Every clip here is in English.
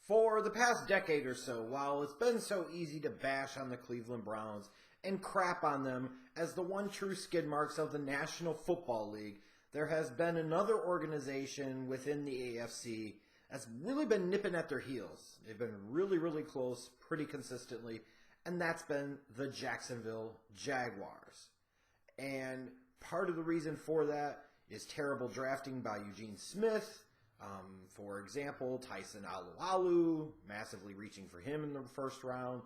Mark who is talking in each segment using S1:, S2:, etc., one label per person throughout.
S1: For the past decade or so, while it's been so easy to bash on the Cleveland Browns and crap on them as the one true skid marks of the National Football League, there has been another organization within the AFC that's really been nipping at their heels. They've been really, really close pretty consistently, and that's been the Jacksonville Jaguars. And part of the reason for that is terrible drafting by Eugene Smith. For example, Tyson Alualu, massively reaching for him in the first round.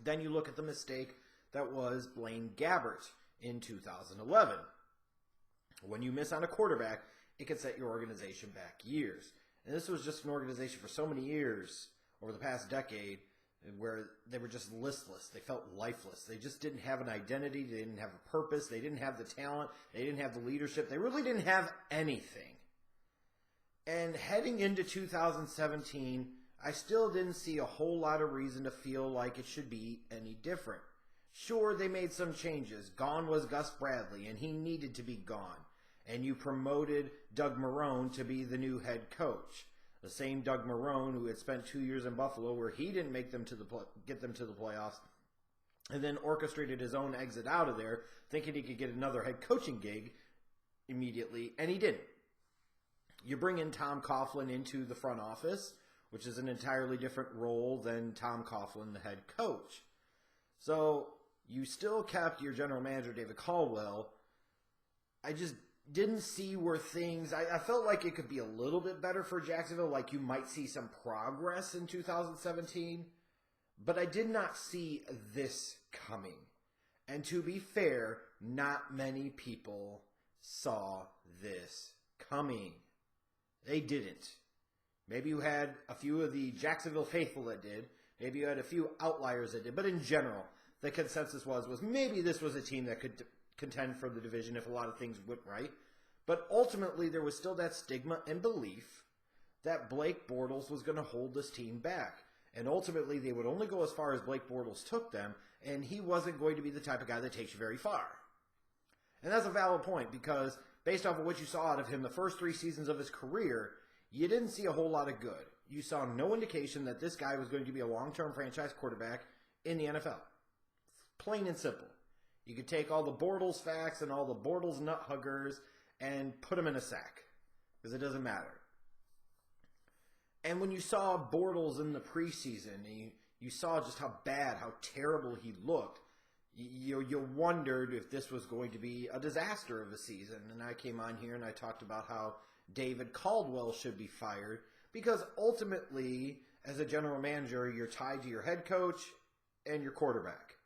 S1: Then you look at the mistake that was Blaine Gabbert in 2011. When you miss on a quarterback, it can set your organization back years. And this was just an organization for so many years over the past decade where they were just listless. They felt lifeless. They just didn't have an identity. They didn't have a purpose. They didn't have the talent. They didn't have the leadership. They really didn't have anything. And heading into 2017, I still didn't see a whole lot of reason to feel like it should be any different. Sure, they made some changes. Gone was Gus Bradley, and he needed to be gone. And you promoted Doug Marrone to be the new head coach. The same Doug Marrone who had spent 2 years in Buffalo where he didn't make them get them to the playoffs, and then orchestrated his own exit out of there, thinking he could get another head coaching gig immediately, and he didn't. You bring in Tom Coughlin into the front office, which is an entirely different role than Tom Coughlin, the head coach. So you still kept your general manager, David Caldwell. I just didn't see where things... I felt like it could be a little bit better for Jacksonville, like you might see some progress in 2017, but I did not see this coming. And to be fair, not many people saw this coming. They didn't. Maybe you had a few of the Jacksonville faithful that did. Maybe you had a few outliers that did. But in general, the consensus was maybe this was a team that could contend for the division if a lot of things went right. But ultimately, there was still that stigma and belief that Blake Bortles was going to hold this team back. And ultimately, they would only go as far as Blake Bortles took them, and he wasn't going to be the type of guy that takes you very far. And that's a valid point, because based off of what you saw out of him the first 3 seasons of his career, you didn't see a whole lot of good. You saw no indication that this guy was going to be a long-term franchise quarterback in the NFL. Plain and simple. You could take all the Bortles facts and all the Bortles nut huggers and put them in a sack, because it doesn't matter. And when you saw Bortles in the preseason, you saw just how bad, how terrible he looked. You wondered if this was going to be a disaster of a season. And I came on here and I talked about how David Caldwell should be fired, because ultimately, as a general manager, you're tied to your head coach and your quarterback.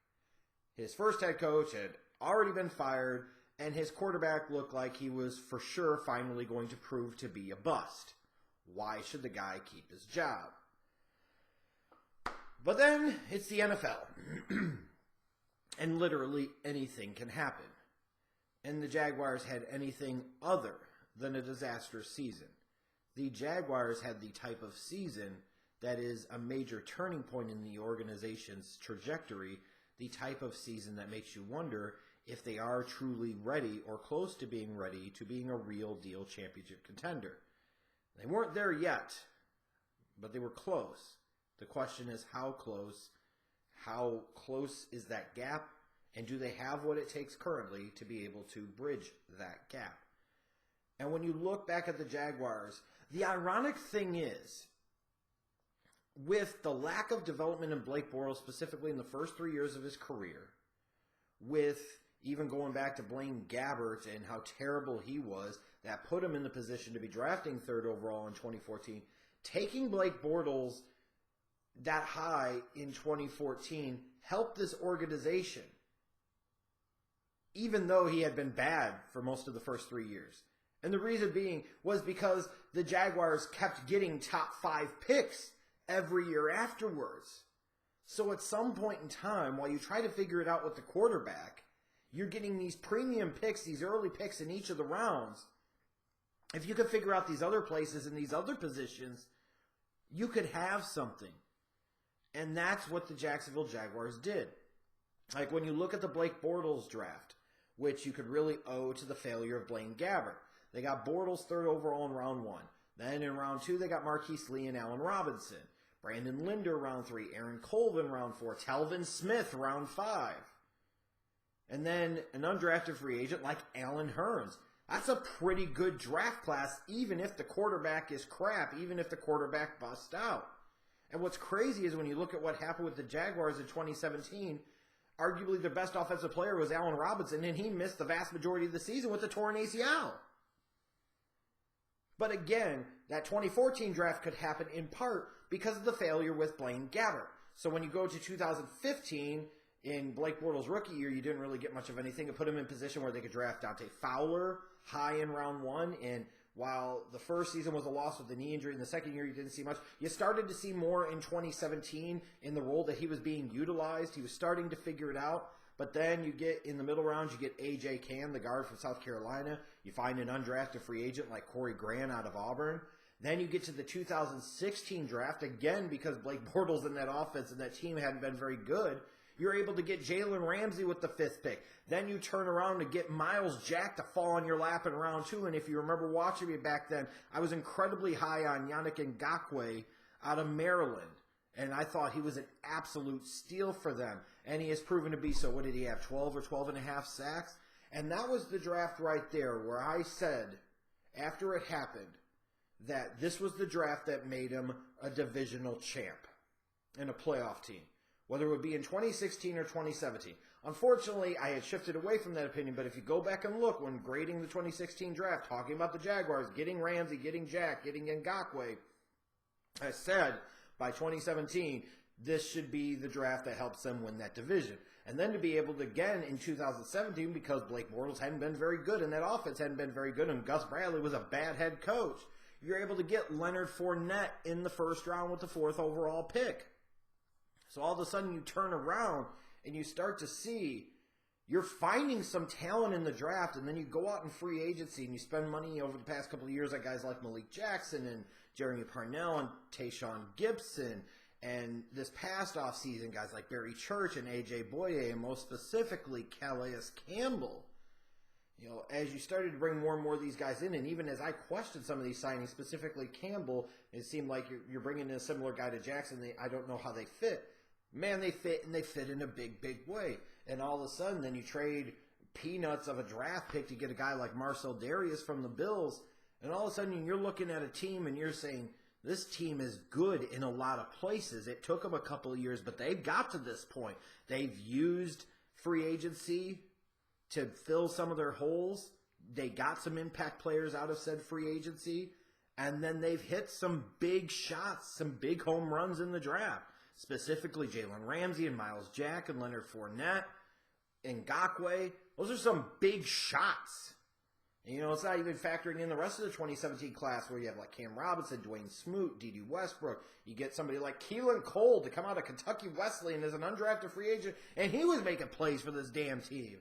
S1: His first head coach had already been fired, and his quarterback looked like he was for sure finally going to prove to be a bust. Why should the guy keep his job? But then, it's the NFL. And literally anything can happen. And the Jaguars had anything other than a disastrous season. The Jaguars had the type of season that is a major turning point in the organization's trajectory, the type of season that makes you wonder if they are truly ready or close to being ready to being a real deal championship contender. They weren't there yet, but they were close. The question is how close? How close is that gap? And do they have what it takes currently to be able to bridge that gap? And when you look back at the Jaguars, the ironic thing is, with the lack of development in Blake Bortles, specifically in the first 3 years of his career, with even going back to Blaine Gabbert and how terrible he was, that put him in the position to be drafting 3rd overall in 2014, taking Blake Bortles that high in 2014 helped this organization, even though he had been bad for most of the first 3 years. And the reason being was because the Jaguars kept getting top 5 picks every year afterwards. So at some point in time, while you try to figure it out with the quarterback, you're getting these premium picks, these early picks in each of the rounds. If you could figure out these other places and these other positions, you could have something. And that's what the Jacksonville Jaguars did. Like when you look at the Blake Bortles draft, which you could really owe to the failure of Blaine Gabbert. They got Bortles 3rd overall in round 1. Then in round 2, they got Marquise Lee and Allen Robinson. Brandon Linder, round 3. Aaron Colvin, round 4. Telvin Smith, round 5. And then an undrafted free agent like Allen Hurns. That's a pretty good draft class, even if the quarterback is crap, even if the quarterback busts out. And what's crazy is when you look at what happened with the Jaguars in 2017, arguably their best offensive player was Allen Robinson, and he missed the vast majority of the season with a torn ACL. But again, that 2014 draft could happen in part because of the failure with Blaine Gabbert. So when you go to 2015, in Blake Bortles' rookie year, you didn't really get much of anything to put him in position where they could draft Dante Fowler high in round 1. And while the first season was a loss with the knee injury, in the second year you didn't see much. You started to see more in 2017 in the role that he was being utilized. He was starting to figure it out. But then you get, in the middle rounds, you get A.J. Cann, the guard from South Carolina. You find an undrafted free agent like Corey Grant out of Auburn. Then you get to the 2016 draft, again, because Blake Bortles in that offense and that team hadn't been very good. You're able to get Jalen Ramsey with the 5th pick. Then you turn around to get Miles Jack to fall on your lap in round 2. And if you remember watching me back then, I was incredibly high on Yannick Ngakoue out of Maryland. And I thought he was an absolute steal for them. And he has proven to be so. What did he have, 12 or 12 and a half sacks? And that was the draft right there where I said, after it happened, that this was the draft that made him a divisional champ and a playoff team, whether it would be in 2016 or 2017. Unfortunately, I had shifted away from that opinion, but if you go back and look when grading the 2016 draft, talking about the Jaguars, getting Ramsey, getting Jack, getting Ngakoue, I said by 2017, this should be the draft that helps them win that division. And then to be able to, again, in 2017, because Blake Bortles hadn't been very good and that offense hadn't been very good and Gus Bradley was a bad head coach, you're able to get Leonard Fournette in the first round with the 4th overall pick. So all of a sudden you turn around and you start to see you're finding some talent in the draft, and then you go out in free agency and you spend money over the past couple of years on guys like Malik Jackson and Jeremy Parnell and Tayshaun Gibson, and this past offseason guys like Barry Church and A.J. Boye, and most specifically Calais Campbell. You know, as you started to bring more and more of these guys in, and even as I questioned some of these signings, specifically Campbell, it seemed like you're bringing in a similar guy to Jackson. I don't know how they fit. Man, they fit, and they fit in a big, big way. And all of a sudden, then you trade peanuts of a draft pick to get a guy like Marcel Darius from the Bills, and all of a sudden you're looking at a team and you're saying, this team is good in a lot of places. It took them a couple of years, but they've got to this point. They've used free agency to fill some of their holes. They got some impact players out of said free agency, and then they've hit some big shots, some big home runs in the draft. Specifically Jalen Ramsey and Miles Jack and Leonard Fournette and Ngakoue. Those are some big shots. And, you know, it's not even factoring in the rest of the 2017 class where you have like Cam Robinson, Dwayne Smoot, D.D. Westbrook. You get somebody like Keelan Cole to come out of Kentucky Wesleyan as an undrafted free agent, and he was making plays for this damn team.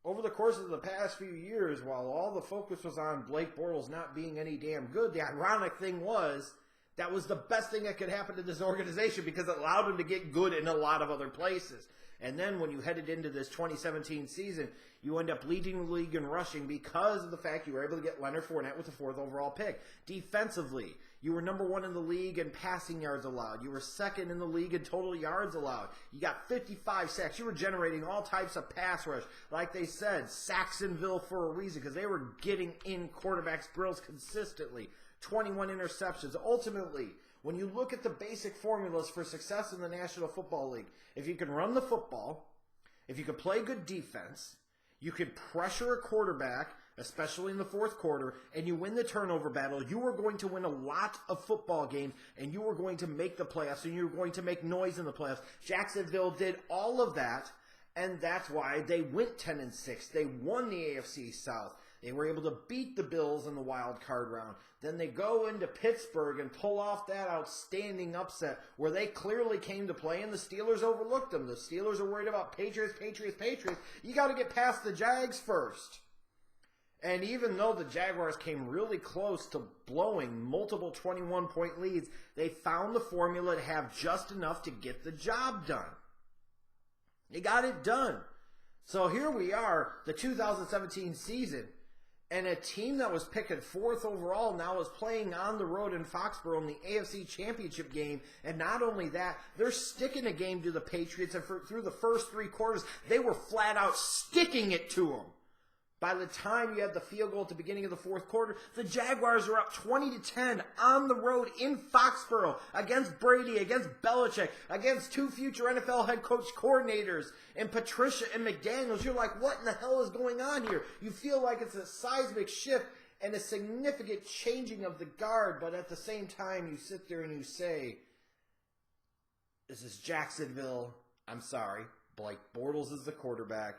S1: Over the course of the past few years, while all the focus was on Blake Bortles not being any damn good, the ironic thing was that was the best thing that could happen to this organization because it allowed him to get good in a lot of other places. And then when you headed into this 2017 season, you end up leading the league in rushing because of the fact you were able to get Leonard Fournette with the 4th overall pick. Defensively, you were number 1 in the league in passing yards allowed. You were 2nd in the league in total yards allowed. You got 55 sacks. You were generating all types of pass rush. Like they said, Jacksonville for a reason because they were getting in quarterbacks' grills consistently. 21 interceptions. Ultimately, when you look at the basic formulas for success in the National Football League, if you can run the football, if you can play good defense, you can pressure a quarterback, especially in the 4th quarter, and you win the turnover battle, you are going to win a lot of football games, and you are going to make the playoffs, and you're going to make noise in the playoffs. Jacksonville did all of that, and that's why they went 10-6. They won the AFC South. They were able to beat the Bills in the wild card round. Then they go into Pittsburgh and pull off that outstanding upset where they clearly came to play and the Steelers overlooked them. The Steelers are worried about Patriots. You got to get past the Jags first. And even though the Jaguars came really close to blowing multiple 21-point leads, they found the formula to have just enough to get the job done. They got it done. So here we are, the 2017 season. And a team that was picking 4th overall now is playing on the road in Foxborough in the AFC Championship game. And not only that, they're sticking a game to the Patriots. And through the first 3 quarters, they were flat out sticking it to them. By the time you had the field goal at the beginning of the 4th quarter, the Jaguars are up 20-10 on the road in Foxborough against Brady, against Belichick, against 2 future NFL head coach coordinators, and Patricia and McDaniels. You're like, what in the hell is going on here? You feel like it's a seismic shift and a significant changing of the guard, but at the same time, you sit there and you say, this is Jacksonville. I'm sorry. Blake Bortles is the quarterback.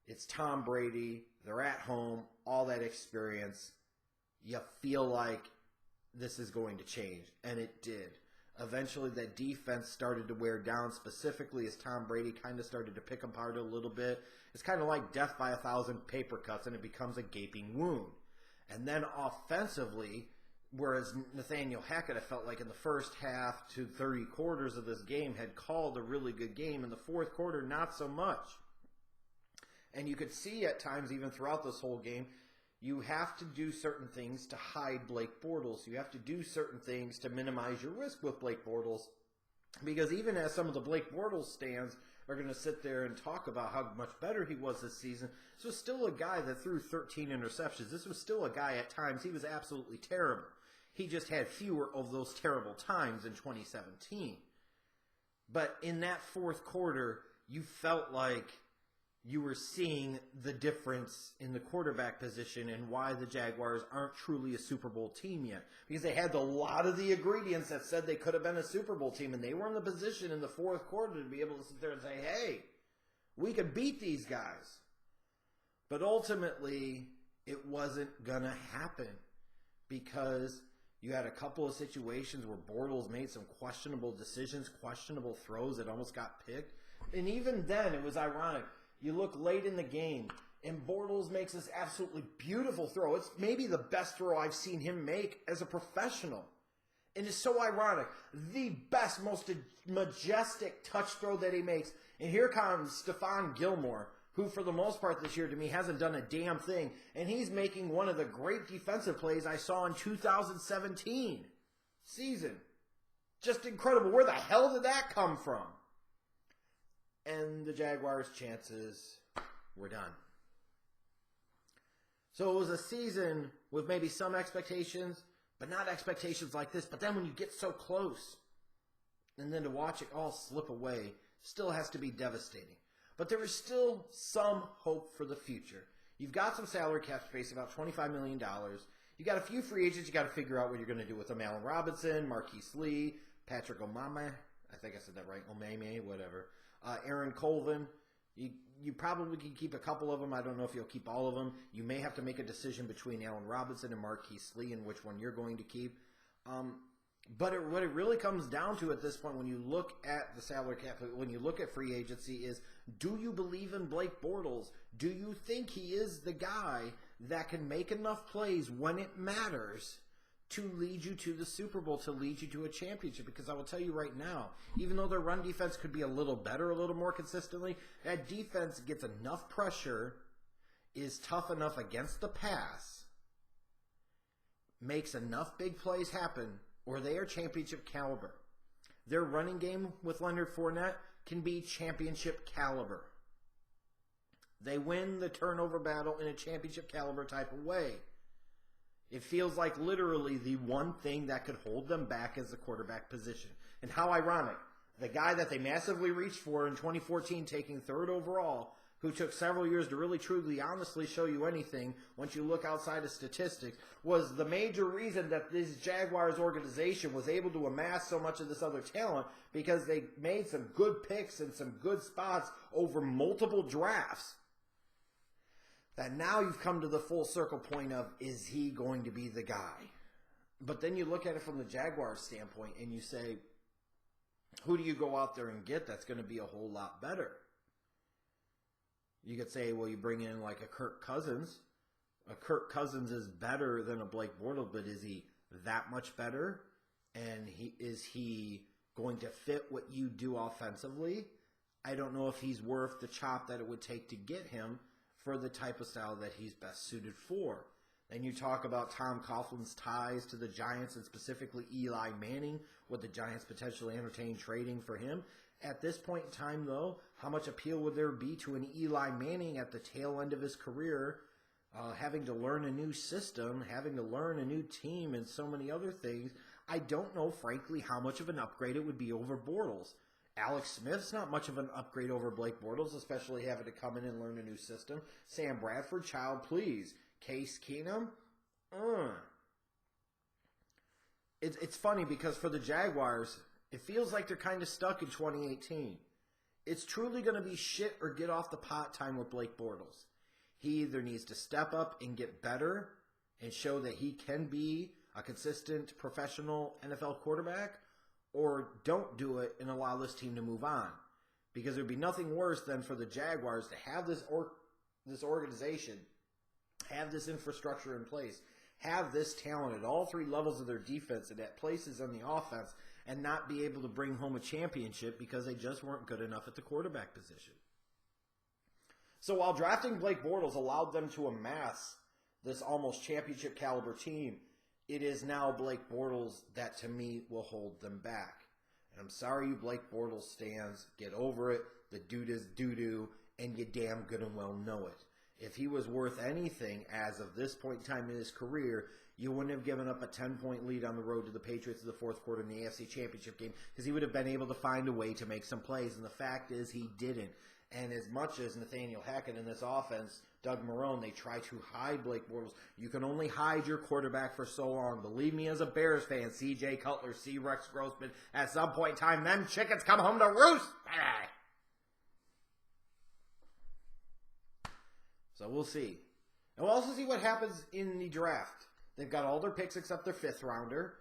S1: It's Tom Brady. They're at home, all that experience. You feel like this is going to change, and it did. Eventually, that defense started to wear down, specifically as Tom Brady kind of started to pick apart a little bit. It's kind of like death by 1,000 paper cuts, and it becomes a gaping wound. And then offensively, whereas Nathaniel Hackett, I felt like in the first half to 30 quarters of this game, had called a really good game. In the 4th quarter, not so much. And you could see at times, even throughout this whole game, you have to do certain things to hide Blake Bortles. You have to do certain things to minimize your risk with Blake Bortles. Because even as some of the Blake Bortles stands are going to sit there and talk about how much better he was this season, this was still a guy that threw 13 interceptions. This was still a guy at times, he was absolutely terrible. He just had fewer of those terrible times in 2017. But in that 4th quarter, you felt like you were seeing the difference in the quarterback position and why the Jaguars aren't truly a Super Bowl team yet. Because they had a lot of the ingredients that said they could have been a Super Bowl team, and they were in the position in the 4th quarter to be able to sit there and say, hey, we could beat these guys. But ultimately, it wasn't going to happen because you had a couple of situations where Bortles made some questionable decisions, questionable throws that almost got picked. And even then, it was ironic. You look late in the game, and Bortles makes this absolutely beautiful throw. It's maybe the best throw I've seen him make as a professional. And it's so ironic. The best, most majestic touch throw that he makes. And here comes Stephon Gilmore, who for the most part this year to me hasn't done a damn thing. And he's making one of the great defensive plays I saw in 2017 season. Just incredible. Where the hell did that come from? And the Jaguars' chances were done. So it was a season with maybe some expectations, but not expectations like this. But then when you get so close, and then to watch it all slip away, still has to be devastating. But there is still some hope for the future. You've got some salary cap space, about $25 million. You got a few free agents you got to figure out what you're going to do with them. Allen Robinson, Marquise Lee, Patrick Omameh. I think I said that right. Omameh, whatever. Aaron Colvin, you probably can keep a couple of them. I don't know if you'll keep all of them. You may have to make a decision between Allen Robinson and Marquise Lee and which one you're going to keep. But what it really comes down to at this point when you look at the salary cap, when you look at free agency is, do you believe in Blake Bortles? Do you think he is the guy that can make enough plays when it matters to lead you to the Super Bowl, to lead you to a championship? Because I will tell you right now, even though their run defense could be a little better, a little more consistently, that defense gets enough pressure, is tough enough against the pass, makes enough big plays happen, or they are championship caliber. Their running game with Leonard Fournette can be championship caliber. They win the turnover battle in a championship caliber type of way. It feels like literally the one thing that could hold them back is the quarterback position. And how ironic. The guy that they massively reached for in 2014, taking 3rd overall, who took several years to really, truly, honestly show you anything once you look outside of statistics, was the major reason that this Jaguars organization was able to amass so much of this other talent, because they made some good picks and some good spots over multiple drafts. That now you've come to the full circle point of, is he going to be the guy? But then you look at it from the Jaguars standpoint and you say, who do you go out there and get that's going to be a whole lot better? You could say, well, you bring in like a Kirk Cousins. A Kirk Cousins is better than a Blake Bortles, but is he that much better? And is he going to fit what you do offensively? I don't know if he's worth the chop that it would take to get him for the type of style that he's best suited for. Then you talk about Tom Coughlin's ties to the Giants and specifically Eli Manning. Would the Giants potentially entertain trading for him? At this point in time, though, how much appeal would there be to an Eli Manning at the tail end of his career, having to learn a new system, having to learn a new team, and so many other things? I don't know, frankly, how much of an upgrade it would be over Bortles. Alex Smith's not much of an upgrade over Blake Bortles, especially having to come in and learn a new system. Sam Bradford, child please. Case Keenum, It's funny because for the Jaguars, it feels like they're kind of stuck in 2018. It's truly going to be shit or get off the pot time with Blake Bortles. He either needs to step up and get better and show that he can be a consistent professional NFL quarterback, or don't do it and allow this team to move on. Because there would be nothing worse than for the Jaguars to have this organization, have this infrastructure in place, have this talent at all three levels of their defense and at places on the offense, and not be able to bring home a championship because they just weren't good enough at the quarterback position. So while drafting Blake Bortles allowed them to amass this almost championship caliber team, it is now Blake Bortles that, to me, will hold them back. And I'm sorry, you Blake Bortles stands. Get over it. The dude is doo-doo, and you damn good and well know it. If he was worth anything as of this point in time in his career, you wouldn't have given up a 10-point lead on the road to the Patriots in the fourth quarter in the AFC Championship game, because he would have been able to find a way to make some plays. And the fact is he didn't. And as much as Nathaniel Hackett in this offense, Doug Marrone, they try to hide Blake Bortles. You can only hide your quarterback for so long. Believe me, as a Bears fan, C.J. Cutler, C. Rex Grossman, at some point in time, them chickens come home to roost. So we'll see. And we'll also see what happens in the draft. They've got all their picks except their fifth rounder.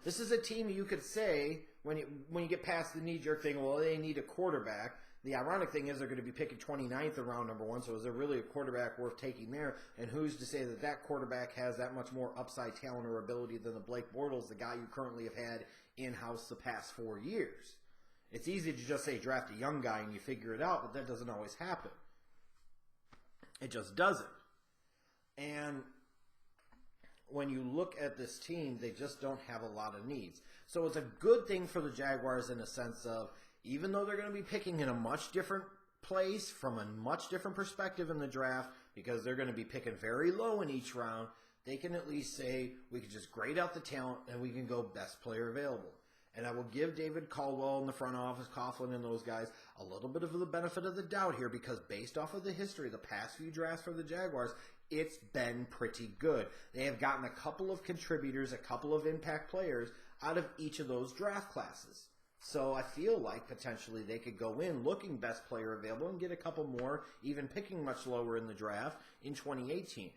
S1: This is a team you could say, when you get past the knee-jerk thing, well, they need a quarterback. The ironic thing is they're going to be picking 29th in round number one, so is there really a quarterback worth taking there? And who's to say that that quarterback has that much more upside talent or ability than the Blake Bortles, the guy you currently have had in-house the past 4 years? It's easy to just say draft a young guy and you figure it out, but that doesn't always happen. It just doesn't. And when you look at this team, they just don't have a lot of needs. So it's a good thing for the Jaguars in a sense of, even though they're going to be picking in a much different place from a much different perspective in the draft, because they're going to be picking very low in each round, they can at least say, we can just grade out the talent and we can go best player available. And I will give David Caldwell in the front office, Coughlin and those guys, a little bit of the benefit of the doubt here, because based off of the history, the past few drafts for the Jaguars, it's been pretty good. They have gotten a couple of contributors, a couple of impact players out of each of those draft classes. So I feel like potentially they could go in looking best player available and get a couple more, even picking much lower in the draft in 2018.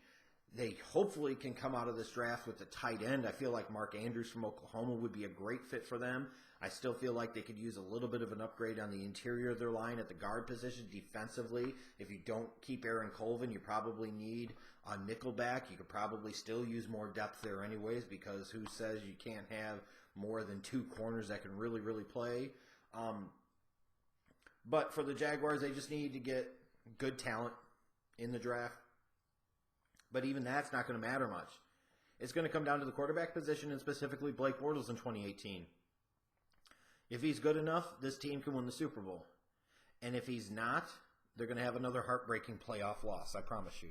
S1: They hopefully can come out of this draft with a tight end. I feel like Mark Andrews from Oklahoma would be a great fit for them. I still feel like they could use a little bit of an upgrade on the interior of their line at the guard position defensively. If you don't keep Aaron Colvin, you probably need a nickelback. You could probably still use more depth there anyways, because who says you can't have more than two corners that can really, really play. But for the Jaguars, they just need to get good talent in the draft. But even that's not going to matter much. It's going to come down to the quarterback position and specifically Blake Bortles in 2018. If he's good enough, this team can win the Super Bowl. And if he's not, they're going to have another heartbreaking playoff loss, I promise you.